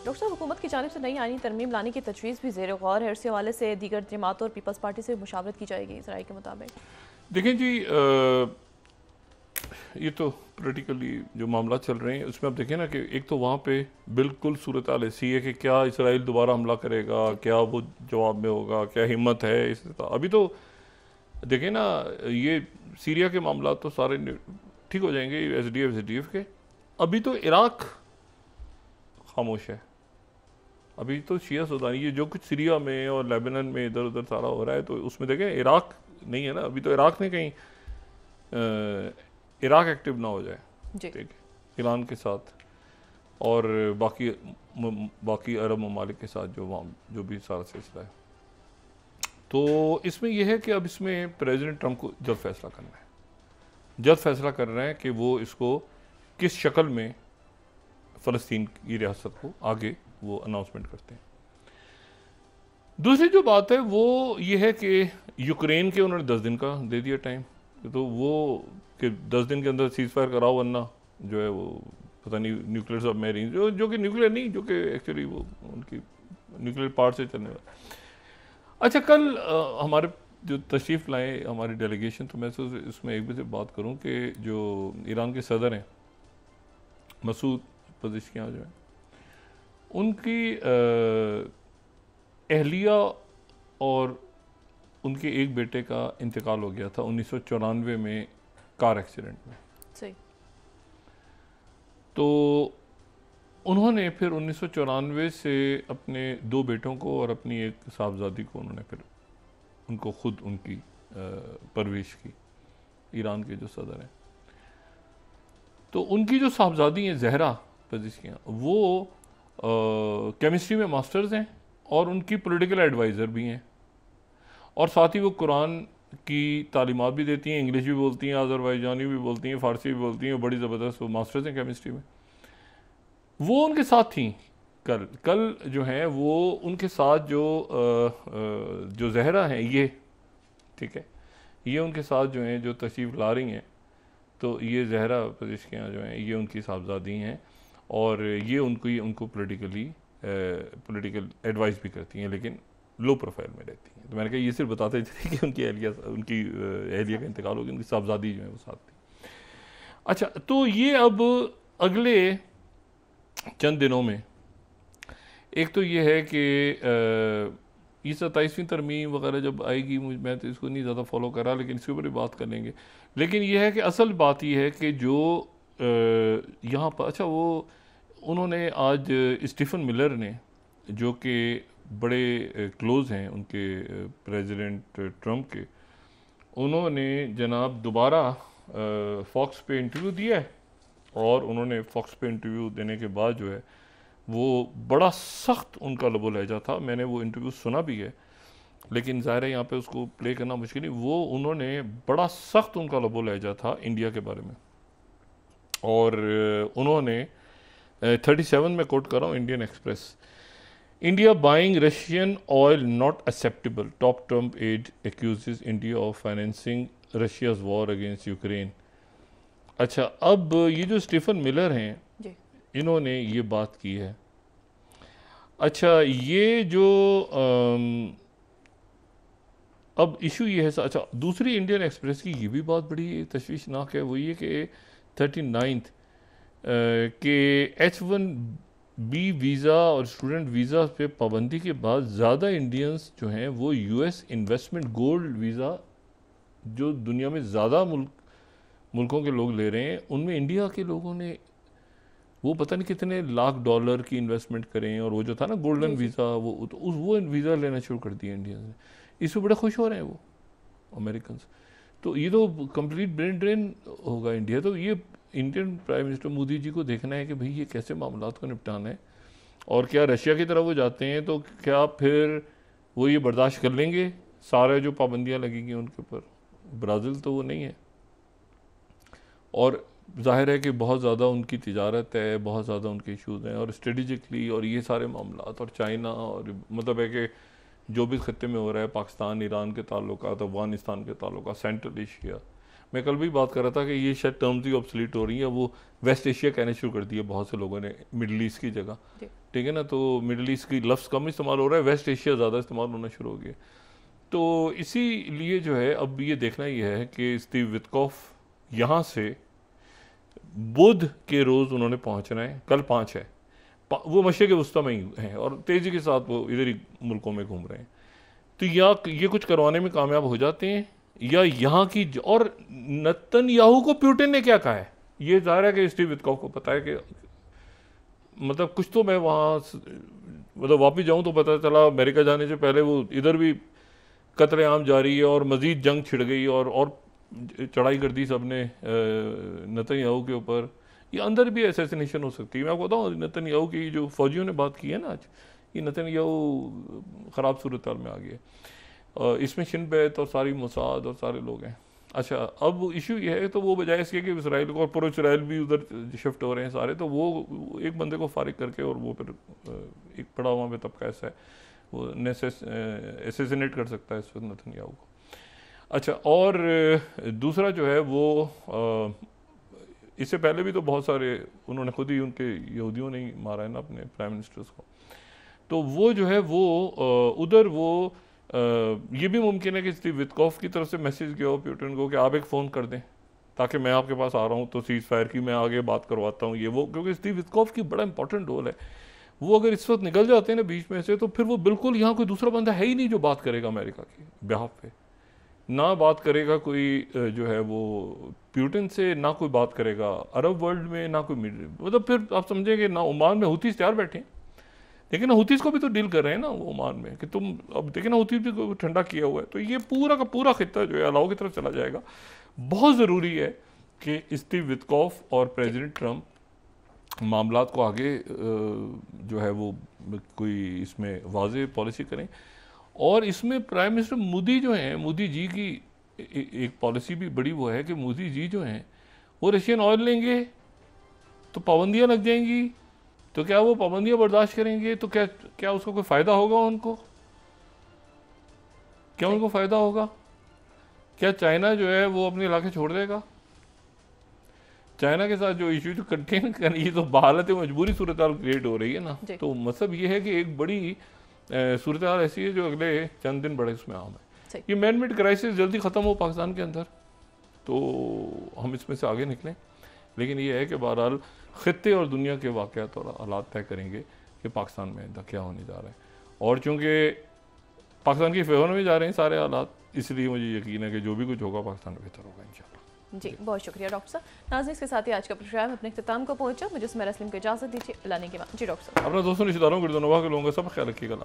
Doctor साहब, हुकूमत की जानिब से नई आईनी तरमीम लाने की तजवीज़ भी ज़ेर गौर है। इसी हवाले से दीगर जमातों और पीपल्स पार्टी से मुशावरत की जाएगी इस राय के मुताबिक। देखें जी, ये तो पोलिटिकली जो मामला चल रहे हैं उसमें आप देखें ना कि एक तो वहाँ पे बिल्कुल सूरत हाल ऐसी है कि क्या इसराइल दोबारा हमला करेगा, क्या वो जवाब में होगा, क्या हिम्मत है इस अभी तो देखें ना, ये सीरिया के मामला तो सारे ठीक हो जाएंगे एसडीएफ के। अभी तो इराक खामोश है। अभी तो शिया सुदानी, ये जो कुछ सीरिया में और लेबनान में इधर उधर सारा हो रहा है, तो उसमें देखें इराक नहीं है ना। अभी तो इराक ने कहीं इराक एक्टिव ना हो जाए, ठीक है, ईरान के साथ और बाकी अरब ममालिक के साथ जो भी सारा सिलसिला है। तो इसमें यह है कि अब इसमें प्रेसिडेंट ट्रंप को जल्द फैसला करना है, जल्द फैसला कर रहे हैं कि वो इसको किस शक्ल में फ़लस्तीन की रियासत को आगे वो अनाउंसमेंट करते हैं। दूसरी जो बात है वो ये है कि यूक्रेन के उन्होंने 10 दिन का दे दिया टाइम, तो वो कि 10 दिन के अंदर सीज़ फायर कराओ, वरना जो है वो पता नहीं न्यूक्लियर सबमरीन जो कि न्यूक्लियर नहीं, जो कि एक्चुअली वो उनकी न्यूक्लियर पार्ट से चलने वाला। अच्छा, कल हमारे जो तशरीफ़ लाए हमारी डेलीगेशन, तो मैं इसमें एक भी से बात करूं कि जो ईरान के सदर हैं मसूद पज़ेश्कियान जो हैं, उनकी अहलिया और उनके एक बेटे का इंतकाल हो गया था 1994 में कार एक्सीडेंट में। सही। तो उन्होंने फिर 1994 से अपने 2 बेटों को और अपनी एक साहबजादी को उन्होंने फिर उनको खुद उनकी परवरिश की, ईरान के जो सदर हैं। तो उनकी जो साहबजादी हैं ज़हरा पज़ेश्कियान, वो केमिस्ट्री में मास्टर्स हैं और उनकी पॉलिटिकल एडवाइज़र भी हैं, और साथ ही वो कुरान की तालीमात भी देती हैं, इंग्लिश भी बोलती हैं, अज़रबैजानी भी बोलती हैं, फ़ारसी भी बोलती हैं, बड़ी ज़बरदस्त वो मास्टर्स हैं केमिस्ट्री में। वो उनके साथ थी कल जो हैं वो उनके साथ जो ज़हरा हैं ये, ठीक है, ये उनके साथ जो हैं जो तशरीफ़ ला रही हैं, तो ये ज़हरा पज़ेश्कियान जो हैं ये उनकी साहबजादी हैं और ये उनको पॉलिटिकल एडवाइस भी करती हैं, लेकिन लो प्रोफाइल में रहती हैं। तो मैंने कहा ये सिर्फ बताते थे कि उनकी अहलिया का इंतकाल हो गया, उनकी साहबजादी जो है वो साथ थी। अच्छा, तो ये अब अगले चंद दिनों में एक तो ये है कि ये 27वीं तरमीम वगैरह जब आएगी, मैं तो इसको नहीं ज़्यादा फॉलो कर रहा, लेकिन इसके ऊपर भी बात कर लेंगे। लेकिन ये है कि असल बात ये है कि जो यहाँ पर अच्छा वो उन्होंने आज स्टीफन मिलर ने, जो कि बड़े क्लोज़ हैं उनके प्रेसिडेंट ट्रंप के, उन्होंने जनाब दोबारा फॉक्स पे इंटरव्यू दिया है, और उन्होंने फॉक्स पे इंटरव्यू देने के बाद जो है वो बड़ा सख्त उनका लबो लहजा था। मैंने वो इंटरव्यू सुना भी है, लेकिन ज़ाहिर है यहाँ पे उसको प्ले करना मुश्किल नहीं। वो उन्होंने बड़ा सख्त उनका लबो लहजा था इंडिया के बारे में, और उन्होंने 37 में कोट कर रहा हूँ Indian Express, India buying Russian oil not acceptable, top Trump aide accuses India of financing Russia's war against Ukraine. अच्छा, अब ये जो स्टीफन मिलर हैं इन्होंने ये बात की है। अच्छा, ये जो अब इशू ये है, अच्छा दूसरी इंडियन एक्सप्रेस की ये भी बात बड़ी तशवीशनाक है, वो ये कि 39 के H1B वीज़ा और स्टूडेंट वीज़ा पे पाबंदी के बाद ज़्यादा इंडियंस जो हैं वो US इन्वेस्टमेंट गोल्ड वीज़ा, जो दुनिया में ज़्यादा मुल्कों के लोग ले रहे हैं, उनमें इंडिया के लोगों ने वो पता नहीं कितने लाख डॉलर की इन्वेस्टमेंट करें, और वो जो था ना गोल्डन वीज़ा, वो वीज़ा लेना शुरू कर दिया इंडिया ने। इससे बड़े खुश हो रहे हैं वो अमेरिकन। तो ये तो कंप्लीट ब्रेन ड्रेन होगा इंडिया। तो ये Indian prime minister Modi ji को देखना है कि भाई ये कैसे मामलात को निपटाना है, और क्या रशिया की तरफ वो जाते हैं तो क्या फिर वो ये बर्दाश्त कर लेंगे सारे जो पाबंदियाँ लगेंगी उनके ऊपर। ब्राज़ील तो वो नहीं है, और जाहिर है कि बहुत ज़्यादा उनकी तिजारत है, बहुत ज़्यादा उनके इशूज़ हैं, और स्ट्रेटिजिकली और ये सारे मामलात, और चाइना, और मतलब है कि जो भी खत्ते में हो रहा है, पाकिस्तान ईरान के ताल्लुकात, अफगानिस्तान के ताल्लुकात, सेंट्रल एशिया, मैं कल भी बात कर रहा था कि ये शायद टर्म्स ही ऑब्सलीट हो रही है, वो वेस्ट एशिया कहने शुरू कर दिए बहुत से लोगों ने मिडल ईस्ट की जगह। ठीक है ना, तो मिडल ईस्ट की लफ्ज़ कम इस्तेमाल हो रहा है, वेस्ट एशिया ज़्यादा इस्तेमाल होना शुरू हो गया। तो इसीलिए जो है अब ये देखना ही है कि स्टीव विटकॉफ यहाँ से बुध के रोज़ उन्होंने पहुँचना है, कल 5 है, वो मशरिक़ वस्ता में ही हैं और तेज़ी के साथ वो इधर ही मुल्कों में घूम रहे हैं। तो या ये कुछ करवाने में कामयाब हो जाते हैं या यहाँ की और नेतन्याहू को पुतिन ने क्या कहा है, ये ज़ाहिर है कि स्टीव विटकॉफ को पता है कि मतलब कुछ तो मैं वहाँ मतलब वापस जाऊँ तो पता चला अमेरिका जाने से पहले वो इधर भी कत्लेआम जारी है और मज़ीद जंग छिड़ गई और चढ़ाई कर दी सबने नेतन्याहू के ऊपर। ये अंदर भी असैसिनेशन हो सकती है। मैं आपको बताऊँ नेतन्याहू की जो फौजियों ने बात की है ना आज, ये नेतन्याहू ख़राब सूरत हाल में आ गया। इसमें शिन बैत और सारी मोसाद और सारे लोग हैं। अच्छा, अब इशू ये है तो वो बजाय इसके कि इसराइल को और पूरा इसराइल भी उधर शिफ्ट हो रहे हैं सारे, तो वो एक बंदे को फारिग करके और वो फिर एक बड़ा वहाँ पे तबका ऐसा है वो एसेसिनेट कर सकता है इस वक्त नेतन्याहू को। अच्छा, और दूसरा जो है वो इससे पहले भी तो बहुत सारे उन्होंने खुद ही उनके यहूदियों ने ही मारा है ना अपने प्राइम मिनिस्टर्स को। तो वो जो है वो उधर वो ये भी मुमकिन है कि स्टीव विटकॉफ की तरफ से मैसेज गया हो पुतिन को कि आप एक फ़ोन कर दें ताकि मैं आपके पास आ रहा हूँ तो सीज़ फायर की मैं आगे बात करवाता हूँ ये वो, क्योंकि स्टीव विटकॉफ की बड़ा इंपॉर्टेंट रोल है। वो अगर इस वक्त निकल जाते हैं ना बीच में से तो फिर वो बिल्कुल यहाँ कोई दूसरा बंदा है ही नहीं जो बात करेगा अमेरिका की बिहाफ पे, ना बात करेगा कोई जो है वो पुतिन से, ना कोई बात करेगा अरब वर्ल्ड में, ना कोई मतलब फिर आप समझेंगे ना ओमान में हुतीस तैयार बैठे हैं, लेकिन हुतीस को भी तो डील कर रहे हैं ना वो ओमान में कि तुम अब देखिए ना हुतीस भी ठंडा किया हुआ है। तो ये पूरा का पूरा खित्ता जो है अलाव की तरफ चला जाएगा। बहुत ज़रूरी है कि स्टीव विटकॉफ और प्रेसिडेंट ट्रंप मामलात को आगे जो है वो कोई इसमें वाज़े पॉलिसी करें। और इसमें प्राइम मिनिस्टर मोदी जो हैं, मोदी जी की एक पॉलिसी भी बड़ी वो है कि मोदी जी जो हैं वो रशियन ऑयल लेंगे तो पाबंदियाँ लग जाएंगी, तो क्या वो पाबंदियाँ बर्दाश्त करेंगे, तो क्या उसका कोई फ़ायदा होगा उनको, क्या उनको फ़ायदा होगा? क्या चाइना जो है वो अपने इलाके छोड़ देगा? चाइना के साथ जो इशू जो कंटेन करनी, ये तो हालत मजबूरी सूरत हाल क्रिएट हो रही है ना। तो मतलब ये है कि एक बड़ी सूरत हाल ऐसी है जो अगले चंद दिन बड़े उसमें आम है। ये मैन मेड क्राइसिस जल्दी ख़त्म हो पाकिस्तान के अंदर तो हम इसमें से आगे निकलें, लेकिन ये है कि बहरहाल ख़ित्ते और दुनिया के वाक़यात और हालात तय करेंगे कि पाकिस्तान में क्या होने जा रहा है। और चूँकि पाकिस्तान की फेवर में जा रहे हैं सारे हालात, इसलिए मुझे यकीन है कि जो भी कुछ होगा पाकिस्तान में बेहतर होगा इंशाल्लाह। जी बहुत शुक्रिया डॉक्टर साहब। नाज़रीन, इसके साथ ही आज का प्रोग्राम अपने इख्तिताम को पहुंचा। मुझे उसमें रस्लिम को इजाज़त दीजिए। लाने के बाद जी डॉक्टर साहब, अपना दोस्तों रिश्तेदारों गिरदोनवा के लोगों का सब ख्याल रखिएगा।